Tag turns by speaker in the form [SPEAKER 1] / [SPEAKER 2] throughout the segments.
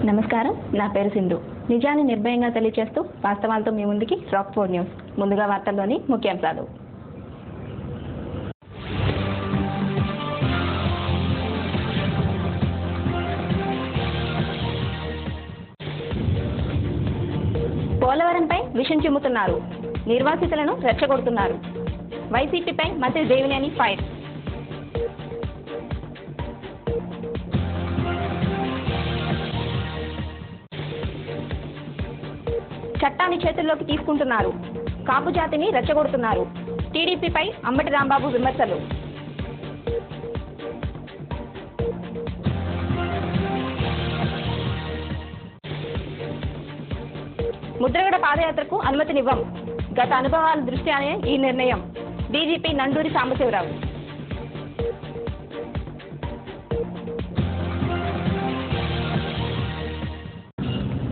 [SPEAKER 1] నమస్కారం, నా పేరు సింధు. నిజాన్ని నిర్భయంగా తెలియజేస్తూ వాస్తవాలతో మీ ముందుకి రాక్ 4 న్యూస్. ముందుగా వార్తల్లోని ముఖ్యాంశాలు. పోలవరంపై విషం చిమ్ముతున్నారు, నిర్వాసితులను రెచ్చగొడుతున్నారు. వైసీపీపై మంత్రి దేవినేని ఫైర్. చట్టాన్ని చేతుల్లోకి తీసుకుంటున్నారు, కాపు జాతిని రెచ్చగొడుతున్నారు. టీడీపీపై అంబటి రాంబాబు విమర్శలు. ముద్రగడ పాదయాత్రకు అనుమతినివ్వం, గత అనుభవాల దృష్ట్యానే ఈ నిర్ణయం. డీజీపీ నండూరి సాంబశివరావు.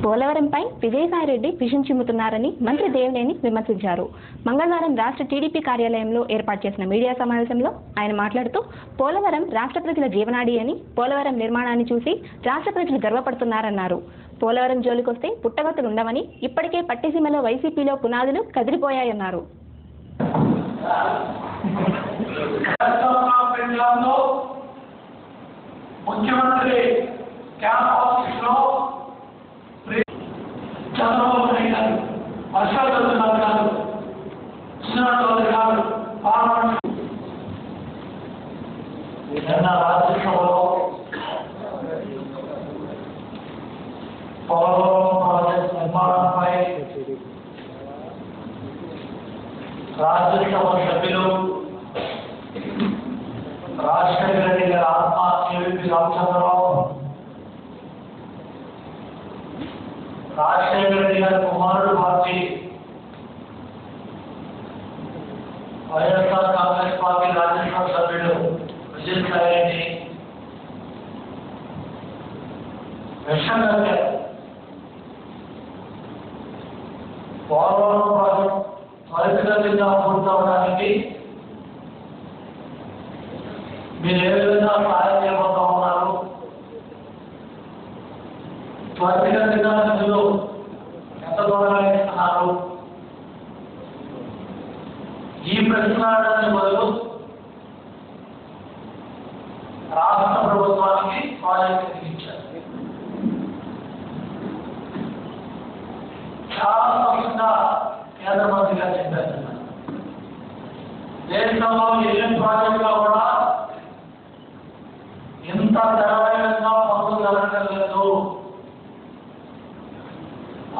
[SPEAKER 1] పోలవరంపై విజయసాయిరెడ్డి విషం చిమ్ముతున్నారని మంత్రి దేవినేని విమర్శించారు. మంగళవారం రాష్ట్ర టీడీపీ కార్యాలయంలో ఏర్పాటు చేసిన మీడియా సమావేశంలో ఆయన మాట్లాడుతూ, పోలవరం రాష్ట్ర ప్రజల జీవనాడి అని, పోలవరం నిర్మాణాన్ని చూసి రాష్ట్ర ప్రజలు గర్వపడుతున్నారన్నారు. పోలవరం జోలికొస్తే పుట్టగతులుండవని, ఇప్పటికే పట్టిసీమలో వైసీపీలో పునాదులు కదిలిపోయాయన్నారు.
[SPEAKER 2] చంద్రబాబు నాయుడు గారు, వర్షాలు గారు, కృష్ణారావు గారు పార్లమెంట్ రాజ్యసభలో పోలవరం ప్రాజెక్టు నిర్మాణంపై రాజ్యసభ సభ్యులు రాజశేఖర రెడ్డి గారి ఆత్మహత్య రామచంద్రరావు, రాజశేఖర రెడ్డి గారి కుమారుడు పార్టీ వైఎస్ఆర్ కాంగ్రెస్ పార్టీ రాజ్యసభ సభ్యుడు విజయసాయిరెడ్డి విషంగా పోలవరం ప్రాజెక్టు త్వరితగతిగా పూర్తవడానికి మీరు ఏ విధంగా సహాయం చేయబోతా ఉన్నారు, త్వరితగతిగా నిధులు ఎంత దూరంగా ఇస్తున్నారు, ఈ ప్రశ్నలని బదులు రాష్ట్ర ప్రభుత్వానికి ప్రాజెక్టు ఇచ్చారు. చాలా స్పష్టంగా కేంద్ర మంత్రి గారు చెప్పారు, దేశంలో ఏ ప్రాజెక్టులో కూడా ఇంత తెరవేగంగా పనులు జరగలేదు.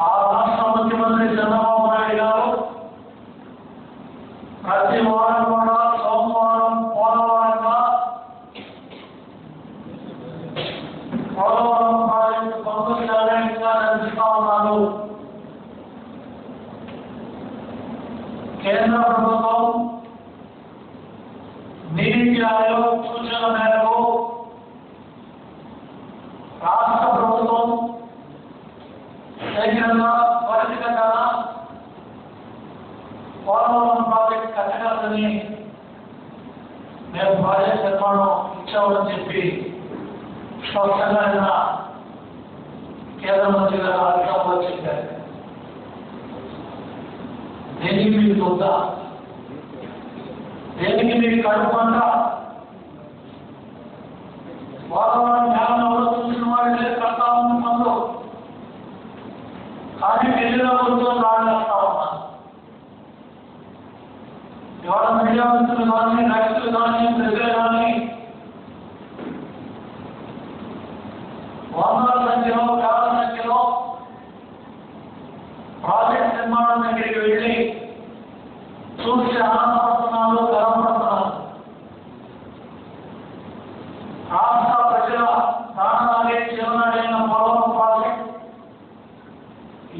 [SPEAKER 2] ఆ రాష్ట్ర ముఖ్యమంత్రి చంద్రబాబు నాయుడు గారు ప్రతి వారం కూడా సోమవారం పోలవరం ప్రాజెక్టు పనులు తెరవేగంగా నడుస్తూ ఉన్నారు. కేంద్ర ప్రభుత్వం నీతి ఆయోగ్ సూచన మేరకు రాష్ట్ర ప్రభుత్వం త్వరితగతిన పోలవరం ప్రాజెక్టు కట్టగలని మేము ప్రాజెక్టు నిర్మాణం ఇచ్చామని చెప్పి స్పష్టంగా కేంద్ర మంత్రి గారు అధికారులు చెప్పారు. దేనికి మీకు చూద్దా, దేనికి మీకు కడుపుంట, పోలవరం జ్ఞానంలో చూసిన వాడు లేదు, కడతా ఉన్న పనులు కానీ ఢిల్లీలో కూర్చొని రాడేస్తా ఉన్నారు. ఎవడ మీడియా మంత్రులు కానీ, రైతులు కానీ, ప్రజలు కానీ వందల సంఖ్యలో, వేల సంఖ్యలో ప్రాజెక్ట్ నిర్మాణం దగ్గరికి వెళ్ళి చూసి ఆనందపడుతున్నారు, గర్వపడుతున్నారు. రాష్ట్ర ప్రజల ప్రాణాలే జీవనాడైన పోలవరం ప్రాజెక్ట్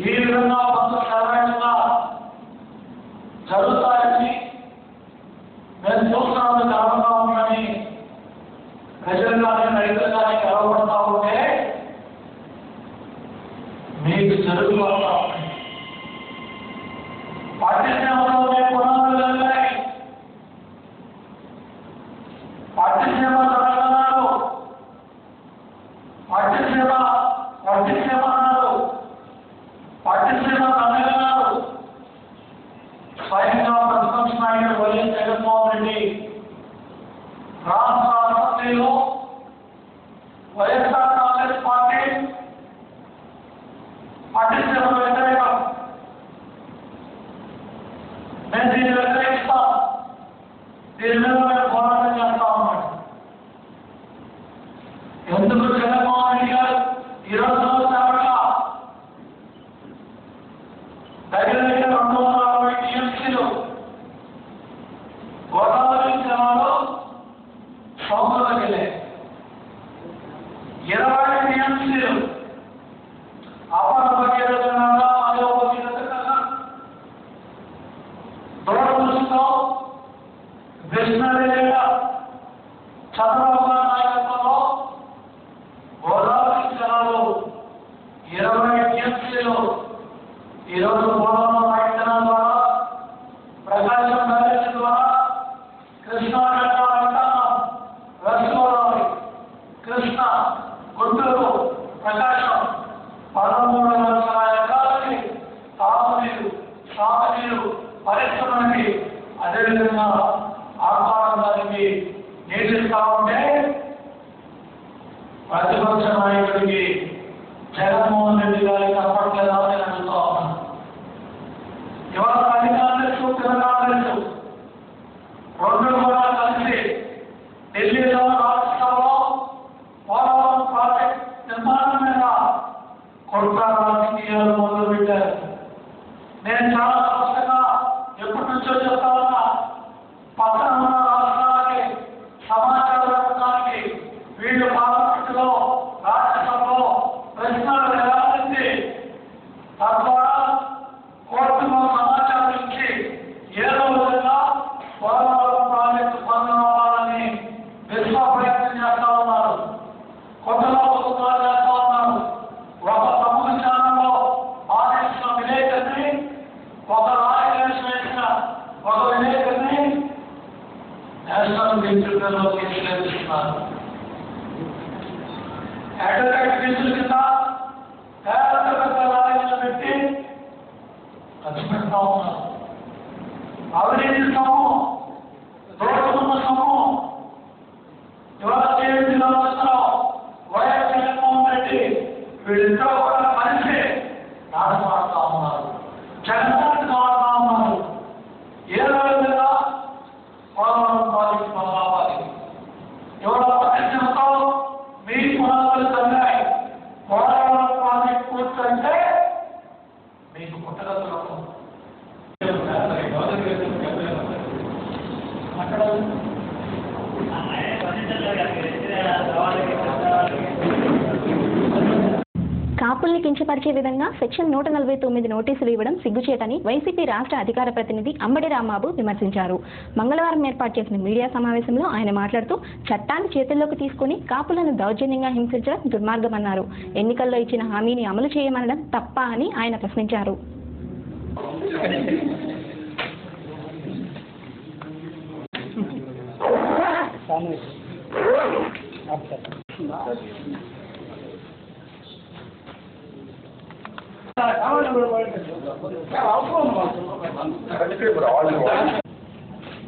[SPEAKER 2] ఈ విధంగా పనులు సరైనంగా జరుగుతాయని మేము చూస్తున్నాము, గర్వంగా ఉందని ప్రజలు కానీ రైతులు కానీ నిలబడతా ఉంటే మీకు చెరుకు వస్తా ఉన్నాయి. పట్టిసీమలోనే పునాదులు వెళ్ళాయి. పట్టిసీమ తెలంగాణలో పట్టిసీమ అన్నారు. పట్టిసీమ తెలంగాణలో స్వయంగా ప్రతిపక్ష నాయకుడు వైఎస్ జగన్మోహన్ రెడ్డి రాష్ట్ర అసెంబ్లీలో వైఎస్ఆర్ కాంగ్రెస్ పార్టీ పట్టిసీమ వ్యతిరేకం, మేము దీన్ని వ్యతిరేకిస్తాం, దీని మీద మేము పోరాటం చేస్తా ఉన్నాడు. ఎందుకు జగన్మోహన్ రెడ్డి గారు ఈరోజు సంవత్సరాలుగా దగ్గర 260 టీఎంసీలు గోదావరి జిల్లాలో సోమలకు వెళ్ళాయి. 20 టీఎంసీలు అపర భగీరథ జిల్లాలో అదే భగీరథ జిల్లా దూరదృష్టితో కృష్ణారెడ్డిగా చంద్రబాబు నాయకత్వంలో గోదావరి జిల్లాలో 20 టీఎంసీలు ఈరోజు పోలవరం రైతన్న ద్వారా, ప్రకాశం బ్యారేజ్ ద్వారా, కృష్ణా వెస్ట్ గోదావరి, కృష్ణ, గుంటూరు, ప్రకాశం 13 లక్షల ఎకరాలకి తాగునీరు, సాగునీరు, పరిశ్రమలకి, అదేవిధంగా ఆహ్వానానికి నీటిస్తా ఉంటే ప్రతిపక్ష నాయకుడికి జగన్మోహన్ రెడ్డి గారికి తప్పట్లేదా అని అడుగుతా ఉన్నాను. ఇవాళ కాంగ్రెస్ కాంగ్రెస్ రెండు కూడా కలిసి ఢిల్లీలో రాష్ట్రంలో పోలవరం ప్రాజెక్ట్ నిర్మాణం మీద కొత్త రాజకీయాలు మొదలుపెట్టారు. నేను చాలా స్పష్టంగా ఎప్పటి నుంచో చెప్తా ఉన్నా, పక్కన ఉన్న రాష్ట్రాలకి సమాచారం ఇవ్వడానికి వీళ్ళు పార్లమెంటులో రాజ్యసభలో ప్రశ్నలు వేయాల్సింది, తద్వారా కోర్టులో సమాచారం ఇచ్చి ఏదో విధంగా పోలవరం ప్రాజెక్టు పొందవాలని విశ్వ ప్రయత్నం చేస్తా ఉన్నారు. కొత్తలో ప్రభుత్వాలు చేస్తా ఉన్నారు. ఒక ప్రముఖ ఛానల్లో ఆదేశించిన విలేకరిని, ఒక రాయలేషన్ వేసిన ఒక విలేకరిని నేషనల్ ఇన్స్టిట్యూట్లో కేసులు ఎదుర్కొన్నారు. అడ్వకేట్ కేసుల కింద పేద పెద్ద రాయిలను పెట్టి ఖర్చు పెడతా ఉన్నారు. అవినీతి సొమ్ము, దోచుకున్న సొమ్ము ఇవాళ టీడీపీలో వస్తున్నాం. వైఎస్ జగన్మోహన్ రెడ్డి వీళ్ళిద్దరూ కూడా కలిసి నాటమాడుతూ ఉన్నారు, జగన్ ఆడుతూ ఉన్నారు. ఏదో విధంగా పోలవరం ప్రాజెక్టు రావాలి. ఇవాళ పట్టించడంతో మీ పునాదులు తగ్గాయి. పోలవరం ప్రాజెక్ట్ పూర్తంటే మీకు పుట్టగతులు అక్కడ
[SPEAKER 1] కాపుల్ని కించపరిచే విధంగా సెక్షన్ 149 నోటీసులు ఇవ్వడం సిగ్గుచేటని వైసీపీ రాష్ట్ర అధికార ప్రతినిధి అంబడి రాంబాబు విమర్శించారు. మంగళవారం ఏర్పాటు చేసిన మీడియా సమావేశంలో ఆయన మాట్లాడుతూ చట్టాన్ని చేతుల్లోకి తీసుకుని కాపులను దౌర్జన్యంగా హింసించడం దుర్మార్గమన్నారు. ఎన్నికల్లో ఇచ్చిన హామీని అమలు చేయమనడం తప్ప అని ఆయన ప్రశ్నించారు.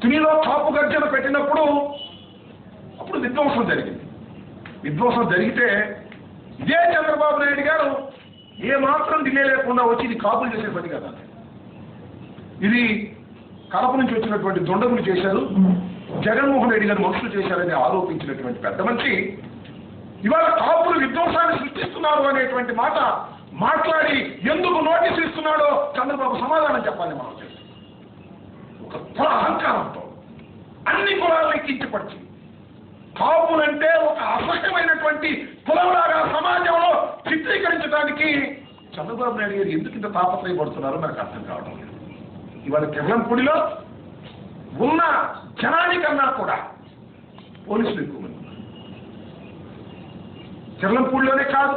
[SPEAKER 3] తునిలో కాపు గర్జన పెట్టినప్పుడు అప్పుడు విధ్వంసం జరిగింది. విధ్వంసం జరిగితే ఇదే చంద్రబాబు నాయుడు గారు ఏ మాత్రం డిలే లేకుండా వచ్చి ఇది కాపులు చేసే పని కదా, ఇది కడప నుంచి వచ్చినటువంటి దొండగులు చేశారు, జగన్మోహన్ రెడ్డి గారు మనుషులు చేశారని ఆరోపించినటువంటి పెద్ద మనిషి ఇవాళ కాపులు విధ్వంసాన్ని సృష్టిస్తున్నారు అనేటువంటి మాట మాట్లాడి ఎందుకు నోటీసు ఇస్తున్నాడో చంద్రబాబు సమాధానం చెప్పాలి. మనం చేసి ఒక కుల అహంకారంతో అన్ని కులాలను కించపరిచి కాపులంటే ఒక అసహ్యమైనటువంటి కులంలాగా సమాజంలో చిత్రీకరించడానికి చంద్రబాబు నాయుడు గారు ఎందుకు ఇంత తాపత్రయపడుతున్నారో నాకు అర్థం కావడం లేదు. ఇవాళ కిర్లంపూడిలో ఉన్న జనానికన్నా కూడా పోలీసులు ఎక్కువ మంది ఉన్నారు. కిర్లంపూడిలోనే కాదు,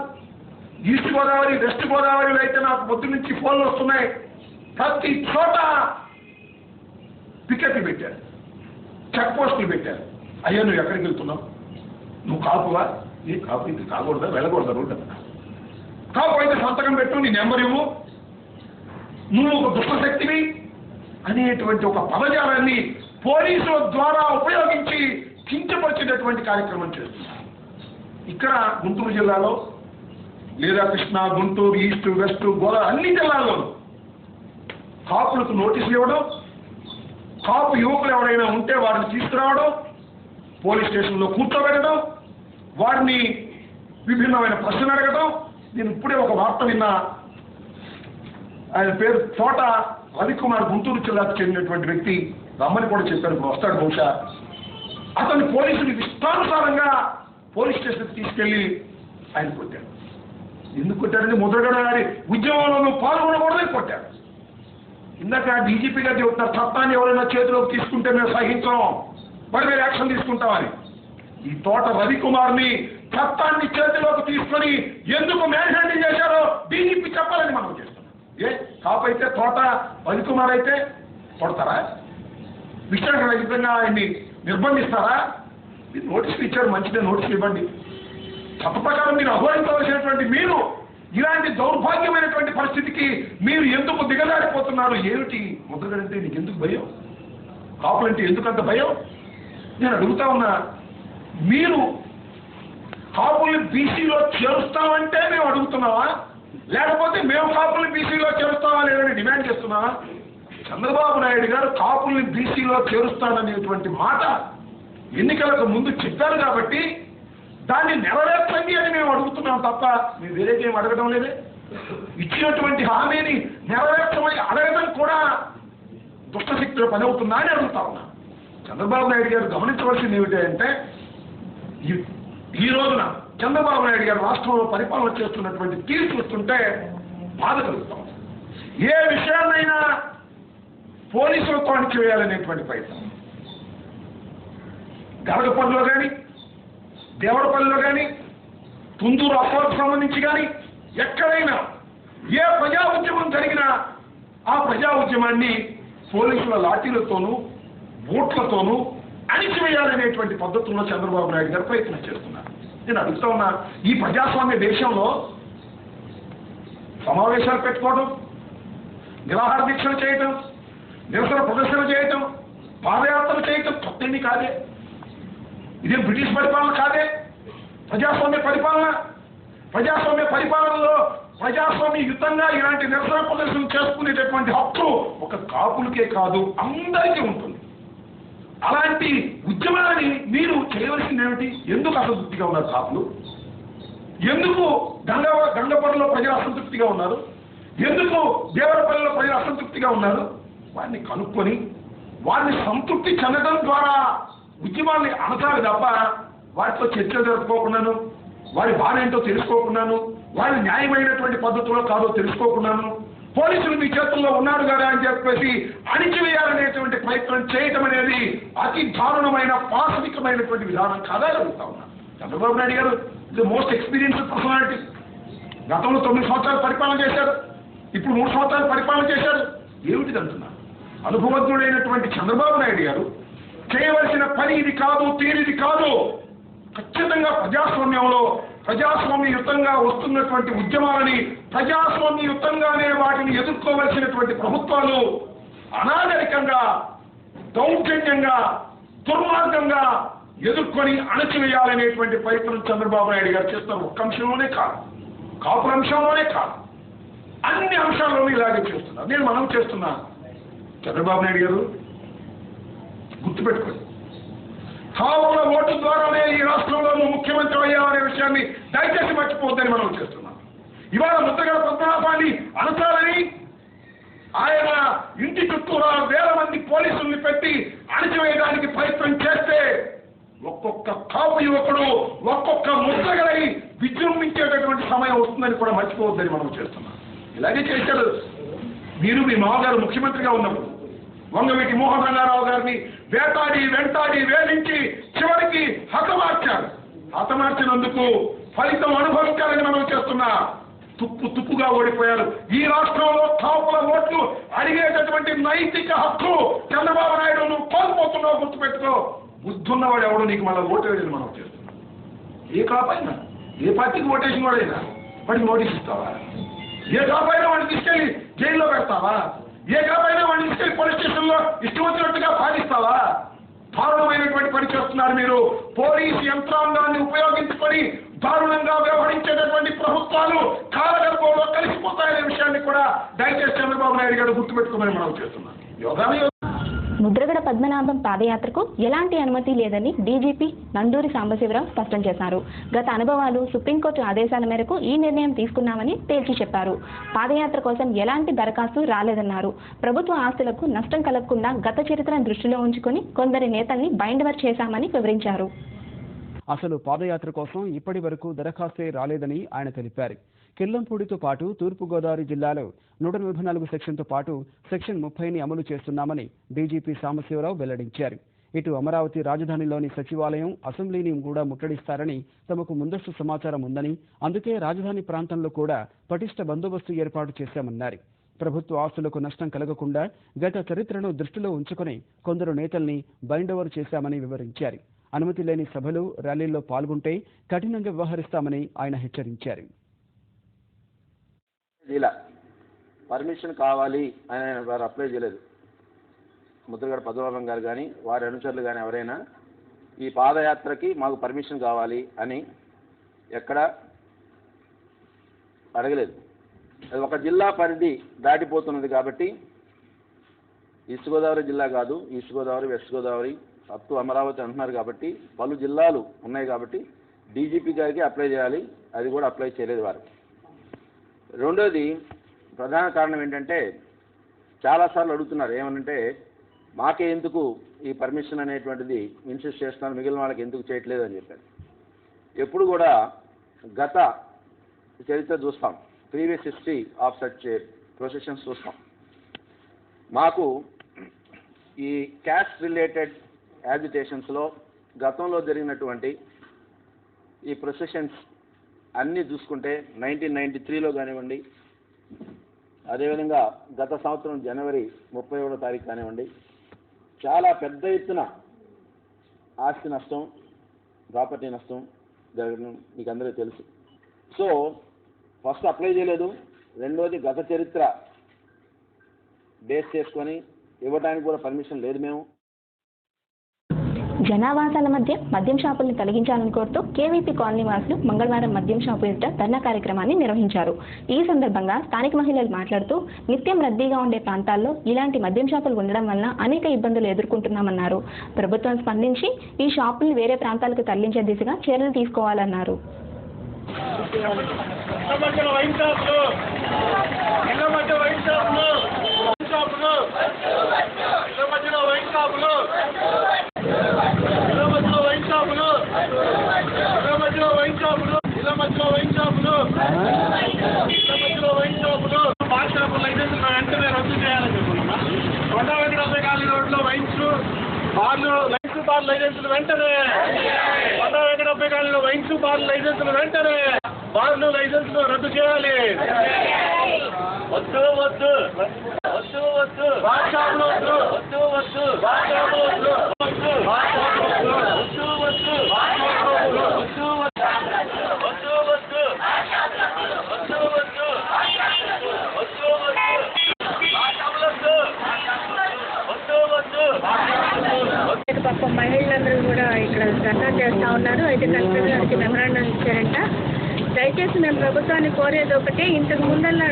[SPEAKER 3] ఈస్ట్ గోదావరి, వెస్ట్ గోదావరిలో అయితే నాకు పొద్దు నుంచి ఫోన్లు వస్తున్నాయి. ప్రతి చోట పికెట్లు పెట్టారు, చెక్ పోస్టులు పెట్టారు. అయ్యా నువ్వు ఎక్కడికి వెళ్తున్నావు? నువ్వు కాపువా? ఏ కాపు ఇది కాకూడదా, వెళ్ళకూడదా రోడ్డు? కాపు అయితే సంతకం పెట్టు, నీ నెంబర్ ఇవ్వు, నువ్వు ఒక దుష్టశక్తివి అనేటువంటి ఒక పదజాలాన్ని పోలీసుల ద్వారా ఉపయోగించి కించపరిచేటటువంటి కార్యక్రమం చేస్తున్నారు. ఇక్కడ గుంటూరు జిల్లాలో లేదా కృష్ణా, గుంటూరు, ఈస్ట్, వెస్ట్, గోదావరి అన్ని జిల్లాల్లోనూ కాపులకు నోటీసులు ఇవ్వడం, కాపు యువకులు ఎవరైనా ఉంటే వారిని తీసుకురావడం, పోలీస్ స్టేషన్లో కూర్చోబెట్టడం, వారిని విభిన్నమైన ప్రశ్నలు అడగడం. నేను ఇప్పుడే ఒక వార్త విన్నా. ఆయన పేరు తోట రవికుమార్, గుంటూరు జిల్లాకు చెందినటువంటి వ్యక్తి. రమ్మని కూడా చెప్పారు, ఇప్పుడు వస్తాడు బహుశా. అతన్ని పోలీసులు ఇష్టానుసారంగా పోలీస్ స్టేషన్కి తీసుకెళ్లి ఆయన కొట్టాడు. ఎందుకు కొట్టారంటే ముద్రగడ గారి ఉద్యమంలో పాల్గొనకూడదని కొట్టాడు. ఇందాక డీజీపీ గారు చెబుతారు, చట్టాన్ని ఎవరైనా చేతిలోకి తీసుకుంటే మేము సహించాం, మరి మీరు యాక్షన్ తీసుకుంటామని. ఈ తోట రవికుమార్ని చట్టాన్ని చేతిలోకి తీసుకొని ఎందుకు మ్యాన్ హ్యాండింగ్ చేశారో డీజీపీ చెప్పాలని మనం చేస్తున్నాం. ఏ కాపైతే తోట రవికుమార్ అయితే కొడతారా? విచారణ రహితంగా ఆయన్ని నిర్బంధిస్తారా? మీరు నోటీసులు ఇచ్చారు, మంచిదే, నోటీసులు ఇవ్వండి. చట్ట ప్రకారం మీరు అఘోరించవలసినటువంటి మీరు ఇలాంటి దౌర్భాగ్యమైనటువంటి పరిస్థితికి మీరు ఎందుకు దిగజారిపోతున్నారు? ఏమిటి ముద్రగడంటే నీకు ఎందుకు భయం? కాపులంటే ఎందుకంత భయం? నేను అడుగుతా ఉన్నా, మీరు కాపుల్ని బీసీలో చేరుస్తామంటే మేము అడుగుతున్నావా, లేకపోతే మేము కాపుల్ని బీసీలో చేరుస్తామా లేదని డిమాండ్ చేస్తున్నావా? చంద్రబాబు నాయుడు గారు కాపుల్ని బీసీలో చేరుస్తాననేటువంటి మాట ఎన్నికలకు ముందు చెప్పారు కాబట్టి దాన్ని నెరవేర్చండి అని మేము అడుగుతున్నాం తప్ప మేము వేరేకేం అడగడం లేదే. ఇచ్చినటువంటి హామీని నెరవేర్చమని అడగడం కూడా దుష్టశక్తుల పని అవుతుందా అని అడుగుతా ఉన్నా. చంద్రబాబు నాయుడు గారు గమనించవలసింది ఏమిటంటే, ఈ రోజున చంద్రబాబు నాయుడు గారు రాష్ట్రంలో పరిపాలన చేస్తున్నటువంటి తీరు చూస్తుంటే బాధ కలుగుతాం. ఏ విషయాన్నైనా పోలీసులతో అణిచివేయాలనేటువంటి ప్రయత్నం. గరగపల్లిలో కానీ, దేవరపల్లిలో కానీ, తుందూరు అపోలకు సంబంధించి కానీ ఎక్కడైనా ఏ ప్రజా ఉద్యమం జరిగినా ఆ ప్రజా ఉద్యమాన్ని పోలీసుల లాఠీలతోనూ బూట్లతోనూ అణిచివేయాలనేటువంటి పద్ధతుల్లో చంద్రబాబు నాయుడు గారు ప్రయత్నం చేస్తున్నారు. నేను అడుగుతా ఉన్నా, ఈ ప్రజాస్వామ్య దేశంలో సమావేశాలు పెట్టుకోవడం, నిరాహార దీక్షలు చేయటం, నిరసన ప్రదర్శన చేయటం, పాదయాత్రలు చేయటం కొత్తేమీ కాదే. ఇదేం బ్రిటిష్ పరిపాలన కాదే. ప్రజాస్వామ్య పరిపాలన. ప్రజాస్వామ్య పరిపాలనలో ప్రజాస్వామ్యయుతంగా ఇలాంటి నిరసన ప్రదర్శన చేసుకునేటటువంటి హక్కు ఒక కాపులకే కాదు, అందరికీ ఉంటుంది. అలాంటి ఉద్యమాన్ని మీరు చేయవలసింది ఏమిటి? ఎందుకు అసంతృప్తిగా ఉన్నారు కాపులు? ఎందుకు గంగపల్లిలో ప్రజలు అసంతృప్తిగా ఉన్నారు? ఎందుకు దేవరపల్లిలో ప్రజలు అసంతృప్తిగా ఉన్నారు? వారిని కనుక్కొని వారిని సంతృప్తి చెందడం ద్వారా ఉద్యమాన్ని అనసాలి తప్ప వారితో చర్చలు జరుపుకోకుండాను, వారి బాధ ఏంటో తెలుసుకోకుండాను, వారి న్యాయమైనటువంటి పద్ధతిలో కాదో తెలుసుకోకుండాను, పోలీసులు మీ చేతుల్లో ఉన్నారు కదా అని చెప్పేసి అణిచివేయాలనేటువంటి ప్రయత్నం చేయటం అనేది అతి దారుణమైన పాశవికమైనటువంటి విధానం కాదా జరుగుతా ఉన్నా. చంద్రబాబు నాయుడు గారు ఇది మోస్ట్ ఎక్స్పీరియన్స్డ్ పర్సనాలిటీ. గతంలో 9 సంవత్సరాలు పరిపాలన చేశారు, ఇప్పుడు 3 సంవత్సరాలు పరిపాలన చేశారు. ఏమిటిది అంటున్నా? అనుభవజ్ఞుడైనటువంటి చంద్రబాబు నాయుడు గారు చేయవలసిన పని ఇది కాదు, తీరిది కాదు. ఖచ్చితంగా ప్రజాస్వామ్యంలో ప్రజాస్వామ్యయుతంగా వస్తున్నటువంటి ఉద్యమాలని ప్రజాస్వామ్యయుతంగానే వాటిని ఎదుర్కోవలసినటువంటి ప్రభుత్వాలు అనాగరికంగా, దౌర్జన్యంగా, దుర్మార్గంగా ఎదుర్కొని అణచివేయాలనేటువంటి ప్రయత్నం చంద్రబాబు నాయుడు గారు చేస్తారు. ఒక్క అంశంలోనే కాదు, కాపుల అంశంలోనే కాదు, అన్ని అంశాల్లోనూ ఇలాగే చేస్తున్నారు. నేను మనం చేస్తున్నా. చంద్రబాబు నాయుడు గారు గుర్తుపెట్టుకోండి, కాపుల ఓటు ద్వారానే ఈ రాష్ట్రంలో ముఖ్యమంత్రి అయ్యామనే విషయాన్ని దయచేసి మర్చిపోద్దని మనం చేస్తున్నాం. ఇవాళ ముద్రగడ పద్మనాభాన్ని అనసాలని ఆయన ఇంటి చుట్టూరా 1000 మంది పోలీసుల్ని పెట్టి అణచివేయడానికి ప్రయత్నం చేస్తే ఒక్కొక్క కాపు యువకుడు ఒక్కొక్క ముద్రగడై విజృంభించేటటువంటి సమయం వస్తుందని కూడా మర్చిపోవద్దని మనం చేస్తున్నాం. ఇలాగే చేశారు మీరు. మీ మామగారు ముఖ్యమంత్రిగా ఉన్నప్పుడు వంగవీటి మోహన్ రంగారావు గారిని వెంటాడి వేధించి చివరికి హతమార్చారు. హతమార్చినందుకు ఫలితం అనుభవించాలని మనం చేస్తున్నా. తుప్పుగా ఓడిపోయారు. ఈ రాష్ట్రంలో కాపుల ఓట్లు అడిగేటటువంటి నైతిక హక్కు చంద్రబాబు నాయుడు నువ్వు కోల్పోతున్నావు, గుర్తుపెట్టుకో. బుద్ధున్నవాడు ఎవడు నీకు మళ్ళీ ఓటు వేయని మనం చేస్తున్నాం. ఏ కాపైనా, ఏ పార్టీకి ఓటేసిన వాడైనా వాడికి నోటీస్ ఇస్తావా? ఏ కాపైనా వాడిని తీసుకెళ్లి జైల్లో పెడతావా? ఏ కాపైనా వాడిని తీసుకెళ్లి పోలీస్ స్టేషన్లో ఇష్టం వచ్చినట్టుగా పాటిస్తావా? దారుణమైనటువంటి పని చేస్తున్నారు మీరు. పోలీసు యంత్రాంగాన్ని ఉపయోగించుకొని దారుణంగా వ్యవహరించేటటువంటి ప్రభుత్వాలు కాలగర్భంలో కలిసిపోతాయనే విషయాన్ని కూడా దయచేసి చంద్రబాబు నాయుడు గారు గుర్తుపెట్టుకోమని మనం చేస్తున్నాం.
[SPEAKER 1] ముద్రగడ పద్మనాభం పాదయాత్రకు ఎలాంటి అనుమతి లేదని డీజీపీ నందూరి సాంబశివరావు స్పష్టం చేశారు. గత అనుభవాలు, సుప్రీంకోర్టు ఆదేశాల మేరకు ఈ నిర్ణయం తీసుకున్నామని తేల్చి చెప్పారు. పాదయాత్ర కోసం ఎలాంటి దరఖాస్తు రాలేదన్నారు. ప్రభుత్వ ఆస్తులకు నష్టం కలగకుండా గత చరిత్రను దృష్టిలో ఉంచుకొని కొందరి నేతల్ని బైండవర్ చేశామని వివరించారు.
[SPEAKER 4] అసలు పాదయాత్ర కోసం ఇప్పటి వరకు దరఖాస్తే రాలేదని ఆయన తెలిపారు. కిల్లంపూడితో పాటు తూర్పుగోదావరి జిల్లాలో 144 సెక్షన్తో పాటు సెక్షన్ 30ని అమలు చేస్తున్నామని డీజీపీ సాంబశివరావు వెల్లడించారు. ఇటు అమరావతి రాజధానిలోని సచివాలయం, అసెంబ్లీని కూడా ముట్టడిస్తారని తమకు ముందస్తు సమాచారం ఉందని, అందుకే రాజధాని ప్రాంతంలో కూడా పటిష్ట బందోబస్తు ఏర్పాటు చేశామన్నారు. ప్రభుత్వ ఆస్తులకు నష్టం కలగకుండా గత చరిత్రను దృష్టిలో ఉంచుకుని కొందరు నేతల్ని బైండోవర్ చేశామని వివరించారు. అనుమతి లేని సభలు, ర్యాలీల్లో పాల్గొంటే కఠినంగా వ్యవహరిస్తామని ఆయన హెచ్చరించారు.
[SPEAKER 5] పర్మిషన్ కావాలి అని వారు అప్లై చేయలేదు. ముద్రగడ పద్మనాభం గారు కానీ వారి అనుచరులు కానీ ఎవరైనా ఈ పాదయాత్రకి మాకు పర్మిషన్ కావాలి అని ఎక్కడ అడగలేదు. అది ఒక జిల్లా పరిధి దాటిపోతున్నది కాబట్టి ఈస్ట్ గోదావరి జిల్లా కాదు, east Godavari, west Godavari up to Amaravati అంటున్నారు కాబట్టి పలు జిల్లాలు ఉన్నాయి కాబట్టి డీజీపీ గారికి అప్లై చేయాలి. అది కూడా అప్లై చేయలేదు వారు. రెండోది ప్రధాన కారణం ఏంటంటే చాలాసార్లు అడుగుతున్నారు ఏమనంటే మాకే ఎందుకు ఈ పర్మిషన్ అనేటువంటిది ఇన్సిస్ట్ చేస్తున్నారు, మిగిలిన వాళ్ళకి ఎందుకు చేయట్లేదు అని చెప్పారు. ఎప్పుడు కూడా గత చరిత్ర చూస్తాం, previous history of such processions చూస్తాం. మాకు ఈ క్యాస్ట్ రిలేటెడ్ యాజిటేషన్స్లో గతంలో జరిగినటువంటి ఈ ప్రొసెషన్స్ అన్నీ చూసుకుంటే 1993లో కానివ్వండి, అదేవిధంగా గత సంవత్సరం జనవరి 31వ తారీఖు కానివ్వండి, చాలా పెద్ద ఎత్తున ఆస్తి నష్టం, ప్రాపర్టీ నష్టం జరగడం మీకు అందరికీ తెలుసు. సో ఫస్ట్ అప్లై చేయలేదు. రెండోది గత చరిత్ర బేస్ చేసుకొని ఇవ్వడానికి కూడా పర్మిషన్ లేదు. మేము
[SPEAKER 1] జనావాసాల మధ్య మద్యం షాపుల్ని తొలగించాలని కోరుతూ కేవీపీ కాలనీ వాసులు మంగళవారం మద్యం షాపు ఎదుట ధర్నా కార్యక్రమాన్ని నిర్వహించారు. ఈ సందర్భంగా స్థానిక మహిళలు మాట్లాడుతూ నిత్యం రద్దీగా ఉండే ప్రాంతాల్లో ఇలాంటి మద్యం షాపులు ఉండడం వల్ల అనేక ఇబ్బందులు ఎదుర్కొంటున్నామన్నారు. ప్రభుత్వం స్పందించి ఈ షాపుల్ని వేరే ప్రాంతాలకు తరలించే దిశగా చర్యలు తీసుకోవాలన్నారు.
[SPEAKER 2] వెంటనే రద్దు చేయాలని కొండ వెంకటప్ప కాలనీ రోడ్లో వైన్స్ బార్లు లైసెన్సులు వెంటనే, కొండ వెంకటప్ప కాలనీలో వైన్స్ బార్లు లైసెన్సులు వెంటనే, బార్లు లైసెన్సులు రద్దు చేయాలి. వద్దు వద్దు వద్దు వద్దు బార్ షాపులు వద్దు వద్దు వద్దు బార్ షాపులు వద్దు వద్దు బార్ షాపులు వద్దు వద్దు వద్దు బార్ షాపులు వద్దు వద్దు వద్దు వద్దు వద్దు వద్దు వద్దు వద్దు
[SPEAKER 6] పాపం మహిళలందరూ కూడా ఇక్కడ ధర్నా చేస్తూ ఉన్నారు. అయితే కలెక్టర్ గారికి మెమరాండం ఇచ్చారంట. దయచేసి మేము ప్రభుత్వాన్ని కోరేది ఒకటే, ఇంతకు ముందల్లా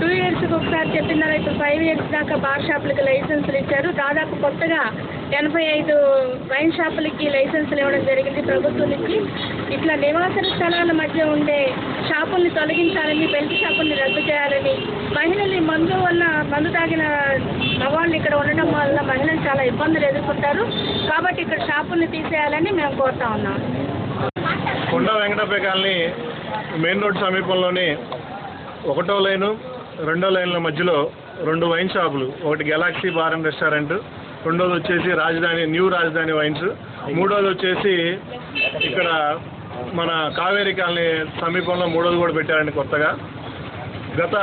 [SPEAKER 6] 2 yearsకి ఒకసారి చెప్పినారు, ఇప్పుడు 5 years దాకా బార్ షాపులకి లైసెన్సులు ఇచ్చారు. దాదాపు కొత్తగా 85 వైన్ షాపులకి లైసెన్సులు ఇవ్వడం జరిగింది ప్రభుత్వం నుంచి. ఇట్లా నివాస స్థలాల మధ్య ఉండే షాపుల్ని తొలగించాలని, బెల్ట్ షాపుల్ని రద్దు చేయాలని, మహిళల్ని మందు తాగిన మగవాళ్ళు ఇక్కడ ఉండడం వల్ల మహిళలు చాలా ఇబ్బందులు ఎదుర్కొంటారు కాబట్టి ఇక్కడ షాపుల్ని తీసేయాలని మేము కోరుతా ఉన్నాం.
[SPEAKER 2] కొండ వెంకటప్ప కాలనీ మెయిన్ రోడ్ సమీపంలోని 1వ లైను 2వ లైన్ల మధ్యలో 2 వైన్ షాపులు, ఒకటి గెలాక్సీ బార్ అండ్ రెస్టారెంట్, రెండోది వచ్చేసి న్యూ రాజధాని వైన్స్, మూడోది వచ్చేసి ఇక్కడ
[SPEAKER 7] మన కావేరీ కాలనీ సమీపంలో మూడోది కూడా పెట్టారండి కొత్తగా. గత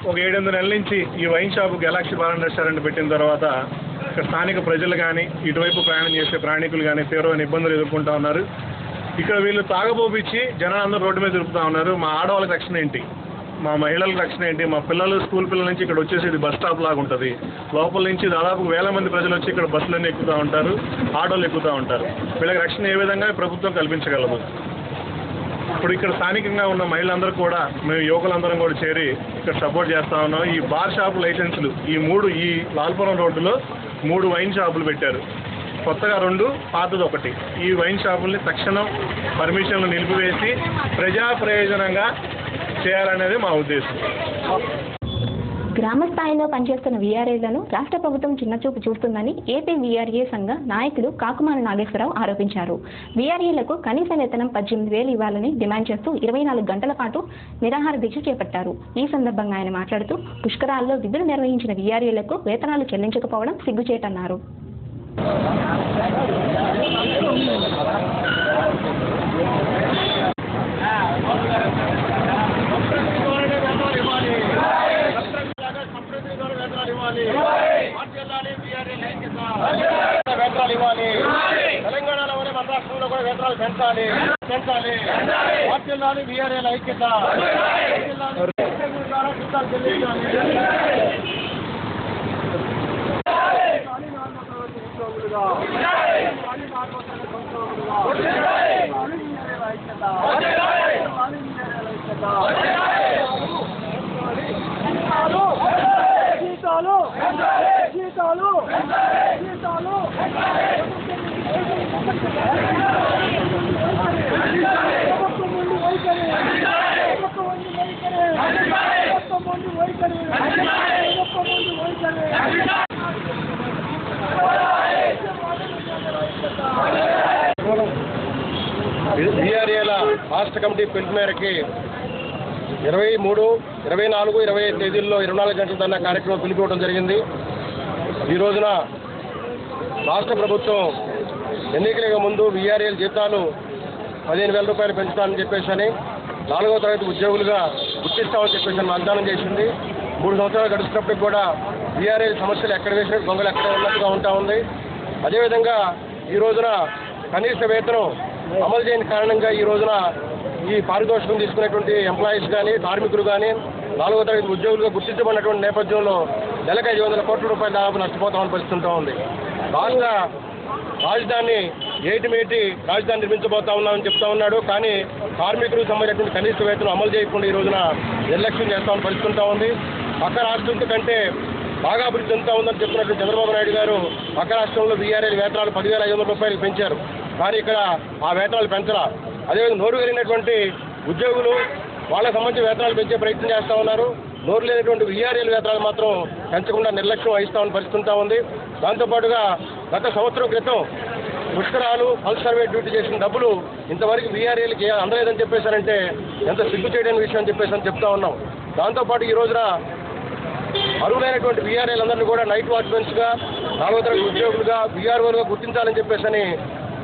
[SPEAKER 7] ఒక 7-8 నెలల నుంచి ఈ wine shop Galaxy bar and restaurant పెట్టిన తర్వాత ఇక్కడ స్థానిక ప్రజలు కానీ ఇటువైపు ప్రయాణం చేసే ప్రయాణికులు కానీ తీవ్రమైన ఇబ్బందులు ఎదుర్కొంటూ ఉన్నారు. ఇక్కడ వీళ్ళు తాగబోపించి జనాలందరూ రోడ్డు మీద తిరుగుతూ ఉన్నారు. మా ఆడవాళ్ళకి రక్షణ ఏంటి, మా మహిళలకు రక్షణ ఏంటి, మా పిల్లలు స్కూల్ పిల్లల నుంచి ఇక్కడ వచ్చేసి ఇది బస్ స్టాప్ లాగా ఉంటుంది. లోపల నుంచి దాదాపు 1000 మంది ప్రజలు వచ్చి ఇక్కడ బస్సులన్నీ ఎక్కుతూ ఉంటారు, ఆటోలు ఎక్కుతూ ఉంటారు. వీళ్ళకి రక్షణ ఏ విధంగా ప్రభుత్వం కల్పించగలదు? ఇప్పుడు ఇక్కడ స్థానికంగా ఉన్న మహిళలందరూ కూడా మేము యువకులందరం కూడా చేరి ఇక్కడ సపోర్ట్ చేస్తూ ఉన్నాం. ఈ బార్ షాపు లైసెన్సులు ఈ లాల్పురం రోడ్డులో 3 వైన్ షాపులు పెట్టారు. కొత్తగా 2, పాతది 1. ఈ వైన్ షాపుల్ని తక్షణం పర్మిషన్లు నిలిపివేసి ప్రజా ప్రయోజనంగా చేయాలనేది మా ఉద్దేశం.
[SPEAKER 1] గ్రామ స్థాయిలో పనిచేస్తున్న వీఆర్ఏలను రాష్ట్ర ప్రభుత్వం చిన్నచూపు చూస్తుందని ఏపీ వీఆర్ఏ సంఘ నాయకులు కాకుమాన నాగేశ్వరరావు ఆరోపించారు. వీఆర్ఏలకు కనీస వేతనం 18,000 ఇవ్వాలని డిమాండ్ చేస్తూ 24 గంటల పాటు నిరాహార దీక్ష చేపట్టారు. ఈ సందర్భంగా ఆయన మాట్లాడుతూ పుష్కరాల్లో విధులు నిర్వహించిన వీఆర్ఏలకు వేతనాలు చెల్లించకపోవడం సిగ్గుచేటన్నారు.
[SPEAKER 8] తెలంగాణలోనే మన రాష్ట్రంలో కూడా వేతనాలు పెంచాలి. మార్చెల్లాలి వీఆర్ఏల ఐక్యత. వీఆర్ఏల రాష్ట్ర కమిటీ పిలుపు మేరకి 23, 24, 25 తేదీల్లో 24 గంటల ధర్నా కార్యక్రమం పిలిపివ్వడం జరిగింది. ఈ రోజున రాష్ట్ర ప్రభుత్వం ఎన్నికలకు ముందు వీఆర్ఏల జీతాలు 15,000 రూపాయలు పెంచుతానని చెప్పేసి 4వ తరగతి ఉద్యోగులుగా గుర్తిస్తామని చెప్పేసి వాగ్దానం చేసింది. 3 సంవత్సరాలు గడుస్తున్నప్పటికి కూడా వీఆర్ఏల సమస్యలు ఎక్కడ వేసినట్టు దొంగలు ఎక్కడ ఉన్నట్టుగా ఉంటా ఉంది. అదేవిధంగా ఈ రోజున కనీస వేతనం అమలు చేయని కారణంగా ఈ రోజున ఈ పారితోషికం తీసుకునేటువంటి ఎంప్లాయీస్ కానీ కార్మికులు కానీ 4వ తరగతి ఉద్యోగులుగా గుర్తించబడినటువంటి నేపథ్యంలో నెలకు 500 కోట్ల రూపాయలు దాదాపు నష్టపోతామని పరిస్థితుంటా ఉంది. రాష్ట్ర రాజధాని ఏటిమేటి రాజధాని నిర్మించబోతా ఉన్నామని చెప్తా ఉన్నాడు. కానీ కార్మికులకు సంబంధించినటువంటి కనీస వేతనం అమలు చేయకుండా ఈ రోజున నిర్లక్ష్యం చేస్తామని పరిస్థితుంటా ఉంది. పక్క రాష్ట్రం కంటే బాగా అభివృద్ధి చెందుతా ఉందని చెప్పినటువంటి చంద్రబాబు నాయుడు గారు పక్క రాష్ట్రంలో వీఆర్ఏల వేతనాలు 10,500 రూపాయలు పెంచారు. కానీ ఇక్కడ ఆ వేతనాలు పెంచరా. అదేవిధంగా నోరు వెళ్ళినటువంటి ఉద్యోగులు వాళ్ళకి సంబంధించి వేతనాలు పెంచే ప్రయత్నం చేస్తూ ఉన్నారు. నోరు లేనటువంటి వీఆర్ఏల వేతనాలు మాత్రం పెంచకుండా నిర్లక్ష్యం వహిస్తామని పరిస్థితుంటా ఉంది. దాంతోపాటుగా గత సంవత్సరం క్రితం పుష్కరాలు హెల్త్ సర్వే డ్యూటీ చేసిన డబ్బులు ఇంతవరకు వీఆర్ఏలకి అందలేదని చెప్పేశారంటే ఎంత సిగ్గు చేయడానికి విషయం అని చెప్పేసి చెప్తా ఉన్నాం. దాంతోపాటు ఈ రోజున అర్హులైనటువంటి వీఆర్ఏలందరినీ కూడా నైట్ వాచ్మెన్స్గా 4వ తరగతి ఉద్యోగులుగా వీఆర్ఓలుగా గుర్తించాలని చెప్పేసి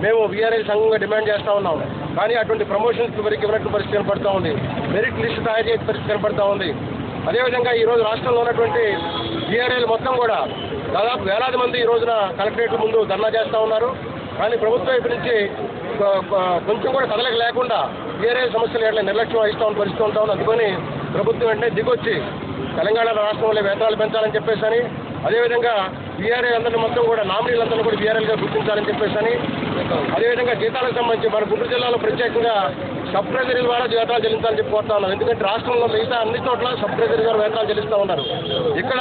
[SPEAKER 8] మేము వీఆర్ఏ సంఘంగా డిమాండ్ చేస్తూ ఉన్నాం. కానీ అటువంటి ప్రమోషన్స్ వరకు ఇవ్వనట్టు పరిస్థితి కనపడతా ఉంది. మెరిట్ లిస్టు తయారు చేసే పరిస్థితి కనపడతా ఉంది. అదేవిధంగా ఈరోజు రాష్ట్రంలో ఉన్నటువంటి వీఆర్ఏలు మొత్తం కూడా దాదాపు వేలాది మంది ఈ రోజున కలెక్టరేట్ ముందు ధర్నా చేస్తూ ఉన్నారు. కానీ ప్రభుత్వం వైపు నుంచి కొంచెం కూడా కదలిక లేకుండా వీఆర్ఏ సమస్యలు ఎట్లా నిర్లక్ష్యం వహిస్తామని పరిస్థితి ఉంటా ఉంది. అందుకని ప్రభుత్వం వెంటనే దిగొచ్చి తెలంగాణ రాష్ట్రంలో వేతనాలు పెంచాలని చెప్పేసి అదేవిధంగా వీఆర్ఏ అందరినీ మొత్తం కూడా నామినీలందరినీ కూడా వీఆర్ఏలుగా గుర్తించాలని చెప్పేసి అదేవిధంగా జీతాలకు సంబంధించి మన గుంటూరు జిల్లాలో ప్రత్యేకంగా సబ్ ట్రెజరీ ద్వారా జీతాలు చెల్లించాలని చెప్పి కోరుతా ఉన్నాం. ఎందుకంటే రాష్ట్రంలో మిగతా అన్ని చోట్ల సబ్ ట్రెజరీ ద్వారా వేతనాలు చెల్లిస్తూ ఉన్నారు. ఇక్కడ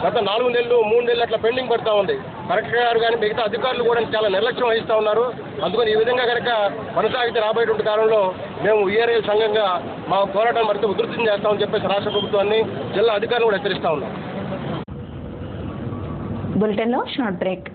[SPEAKER 8] గత 4 నెలలు 3 నెలలు అట్లా పెండింగ్ పడుతూ ఉంది. కలెక్టర్ గారు కానీ మిగతా అధికారులు కూడా చాలా నిర్లక్ష్యం వహిస్తూ ఉన్నారు. అందుకని ఈ విధంగా కనుక కొనసాగితే రాబోయేటువంటి కాలంలో మేము వీఆర్ఏ సంఘంగా మా పోరాటం మరింత ఉధృతం చేస్తామని చెప్పేసి రాష్ట్ర ప్రభుత్వాన్ని జిల్లా అధికారులు కూడా హెచ్చరిస్తూ ఉన్నాం.
[SPEAKER 1] బులెటిన్లో షార్ట్ బ్రేక్.